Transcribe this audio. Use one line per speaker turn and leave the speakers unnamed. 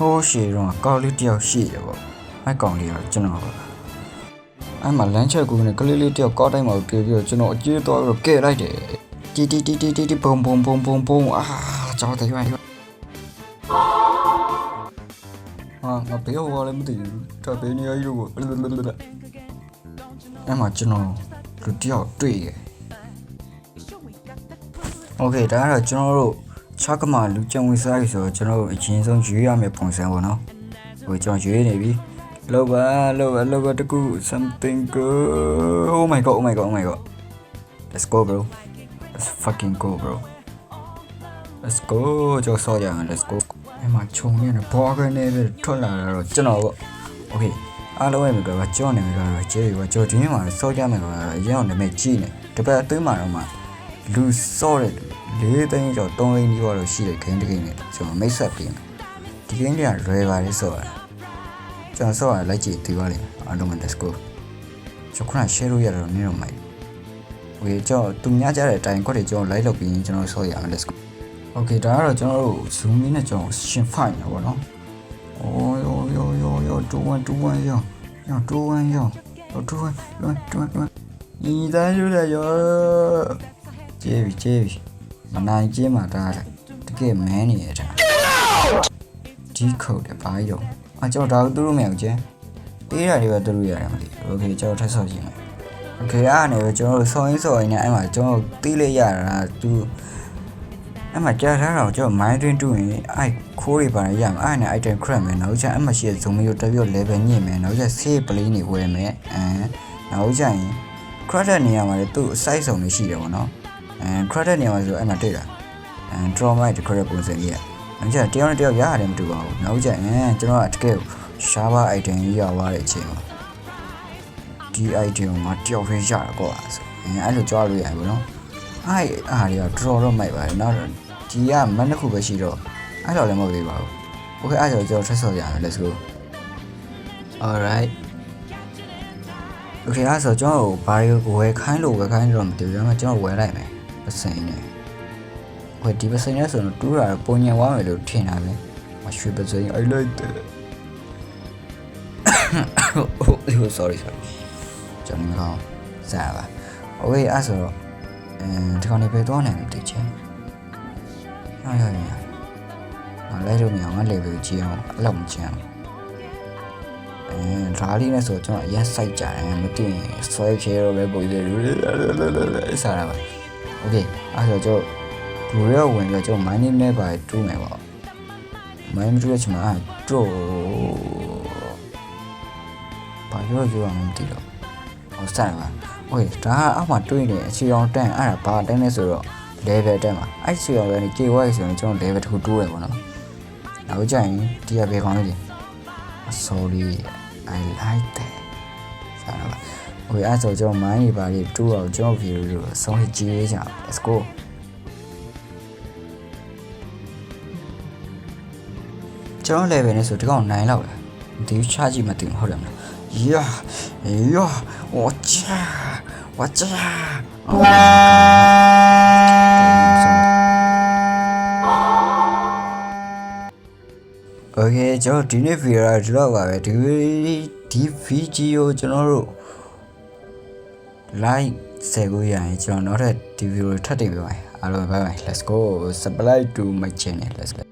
ဟိုးရှည်တော့ကောက်လေးတယောက်ရှိတယ်ပေါ့အဲ့ကောင်လေးတော့ကျွန်တော်အဲ့မှာလမ်းချက်ကူနဲ့ကလေးလေးတယောက်ကောက်တိုင်းမှာပြေးပြီးတော့ကျွန်တော်အကျေးသွားပြီးတော့ကဲလိုက်တယ်တီဘုံအာကြောက်တယ်ရွာဟာငါဘေးဟောလည်းမသိဘူးဒါဘေးနေရာကြီးလို့အဲ့မှာကျွန်တော်လူတယောက်တွေ့ရโอเคဒါကတော့ကျွန်တော်တို့ချကမာလူကြံဝင်စားရဆိုတော့ကျွန်တော်တို့အချင်းဆုံးရွေးရမယ့်ပုံစံပေါ့နော်ဟိုကျွန်တော်ရွေးနေပြီလောက်ပါတကူ something good oh my god let's go bro let's fucking go bro let's go ကြောက်စောကြအောင် let's go အဲ့မှာခြုံနေဘောကနေထွက်လာတော့ကျွန်တော်ပေါ့ okay အားလုံးရဲ့မိကတော့ကြောက်နေမိကတော့ကျေးရွာကြော်တင်းမှာစောကြမယ်ကတော့အရင်အောင်နေမဲ့ကြီးနေတပတ်အတွင်းမှာတော့မှလူစောတဲ့4သိန်းကျော်3သိန်းကျော်တော့ရှိတဲ့ဂိမ်းတစ်ဂိမ်းနဲ့ကျွန်တော်မိတ်ဆက်ပြင်ဒီဂိမ်းတွေကလွယ်ပါတယ်ဆိုတော့ကျွန်တော်စောရလိုက်ကြည့်သေးပါလိမ့်အားလုံး let's go ကျွန်တော်ခဏ share လို့ရတော့နည်းတော့မိုက်โอเคကျွန်တော်သူများကြတဲ့အတိုင်းကွက်တွေကျွန်တော် live လုပ်ပြီးကျွန်တော်စောရအောင် let's go โอเคဒါကတော့ကျွန်တော်တို့ zoom လေးနဲ့ကျွန်တော်ရှင်းဖိုင်ရပါတော့โอ้ย21ရောညီသားရရောကျေးပြီမနိုင်ကျေးမှာဒါတကယ်မန်းနေရတာဒီခုတ်တယ်ဘာရောကျွန်တော်ဒါသူတို့မရဘူးကျန်ပေးတာတွေပဲသူတို့ရတယ်မသိဘူးโอเคကျွန်တော်ထပ်ဆော့ကြည့်မယ်โอเคအားနေပဲကျွန်တော်တို့ဆောင်းရင်းနဲ့အဲ့မှာကျွန်တော်တီးလေးရတာသူအဲ့မှာကြားထားတော့ကျွန်တော် mind train တူရင်အဲ့ခိုးတွေပါရမှာအဲ့နဲ့ item crap မယ်နောက်ကျအဲ့မှာရှိတဲ့ zoom မျိုးတက်ပြီး level ညှင့်မယ်နောက်ကျ save play နေဝယ်မယ်နောက်ကျရင် credit နေရာမှာလည်းသူ့ size စုံနေရှိတယ်ပေါ့နော်credit နေရာမှာဆိုအဲ့မှာတွေ့တာdraw my credit ပုံစံကြီးနောက်ကျတယောက်နဲ့တယောက်ရရတယ်မတူပါဘူးနောက်ကျကျွန်တော်ကတကယ်ရှားပါ item ကြီးရသွားတဲ့အချိန်မှာဒီ item မှာတယောက်ထဲရတာပေါ့ဆိုအဲ့လိုကြွားလို့ရတယ်ပေါ့နော်အဲ့အားတွေက draw တော့မိုက်ပါတယ်နောက်ဒီကမန်းတစ်ခုပဲရှိတော့အဲ့တော့လည်းမဟုတ်သေးပါဘူး okay အဲ့တော့ကျွန်တော်ထပ်ဆော့ရအောင် let's go alright okay အဲ့ဆိုကျွန်တော်ဘာတွေကိုဝယ်ခိုင်းတော့မသိဘူးဒါပေမဲ့ကျွန်တော်ဝယ်လိုက်မယ်ပစိန်နဲ့ဟိုဒီပစိန်နဲ့ဆိုတော့တူးတာပုံညံသွားမယ်လို့ထင်တာပဲမရွှေပစိန် I like that oh sorry ကျွန်တော်ကောင်းစားပါ okay အဲ့ဆိုတော့ဒီကောင်လေးပဲသွားနိုင်တယ်ချင်ရငါလဲလို့မရငါလေပဲကြည့်အောင်အဲ့လိုမချင်ဓာလေးနဲ့ဆိုကျွန်တော်အရင်စိုက်ကြတယ်မသိရင်ဆွဲချဲတော့ပဲပုံသေးတယ်စားရပါโอเคအဲ့ဆိုကျွန်တော်ဘူရောဝင်ပြီးကျွန်တော် mining နဲ့ပါတူးမယ်ပေါ့ mining တူးရချင်မှာတော့ဘာရောအောင်မသိတော့ဟောစားပါโอเคဒါကအောက်မှာတွေးနေအခြေအောင်တန်းအဲ့ဒါဘာတန်းလဲဆိုတော့ level တက်မှာအဲ့အခြေအောင်လည်း KY ဆိုရင်ကျွန်တော် level တစ်ခုတိုးတယ်ပေါ့နော်နောက်ကျရင်ဒီကဘယ်ကောင်းလဲ sorry I like that စားပါโอเคအဲ့ဆိုကျွန်တော်မိုင်းတွေပါလေးတိုးအောင်ကျွန်တော် video ကိုဆုံးဖြတ်ကြည့်ရအောင် let's go ကျွန်တော် level နဲ့ဆိုဒီကောင်9လောက်လားဒီချကြည့်မသိဘူးဟုတ်တယ်မလား呀我家Okay ကျွန်တော်ဒီနေ့ video ဒီလောက်ပါပဲဒီ video ကျွန်တော်တို့ like 10ခုရရင်ကျွန်တော်နောက်ထပ်ဒီ video ထပ်တင်ပေးပါမယ်အားလုံး bye bye let's go subscribe to my channel let's go